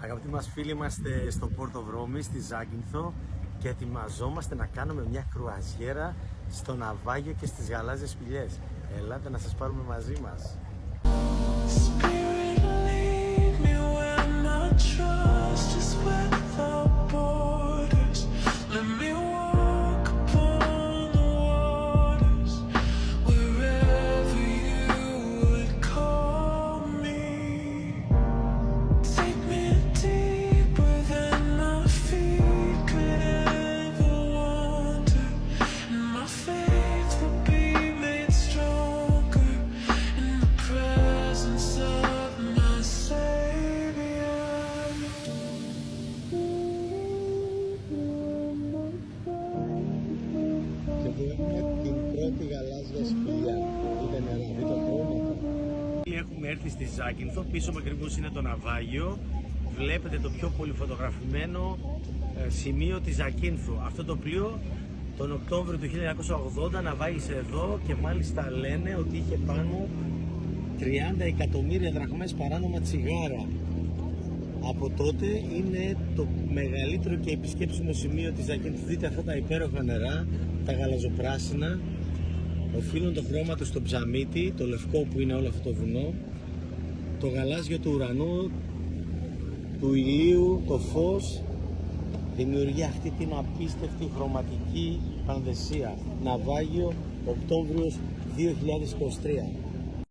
Αγαπητοί μας φίλοι, είμαστε στο Πόρτο Βρώμη, στη Ζάκυνθο και ετοιμαζόμαστε να κάνουμε μια κρουαζιέρα στο ναυάγιο και στις γαλάζιες σπηλιές. Ελάτε να σας πάρουμε μαζί μας. Την πρώτη γαλάζια σπηλιά. Είδε νερά, δείτε το χρώματα. Έχουμε έρθει στη Ζάκυνθο, πίσω μου ακριβώς είναι το ναυάγιο. Βλέπετε το πιο πολύ φωτογραφημένο σημείο της Ζάκυνθου. Αυτό το πλοίο τον Οκτώβριο του 1980 ναυάγησε εδώ και μάλιστα λένε ότι είχε πάνω 30 εκατομμύρια δραχμές παράνομα τσιγάρα. Από τότε είναι το μεγαλύτερο και επισκέψιμο σημείο της Ζάκυνθου. Δείτε αυτά τα υπέροχα νερά, τα γαλαζοπράσινα, οφείλουν το χρώμα του στο ψαμίτι, το λευκό που είναι όλο αυτό το βουνό, το γαλάζιο του ουρανού, του ηλίου, το φως, δημιουργεί αυτή την απίστευτη χρωματική πανδεσία. Ναυάγιο, Οκτώβριος 2023.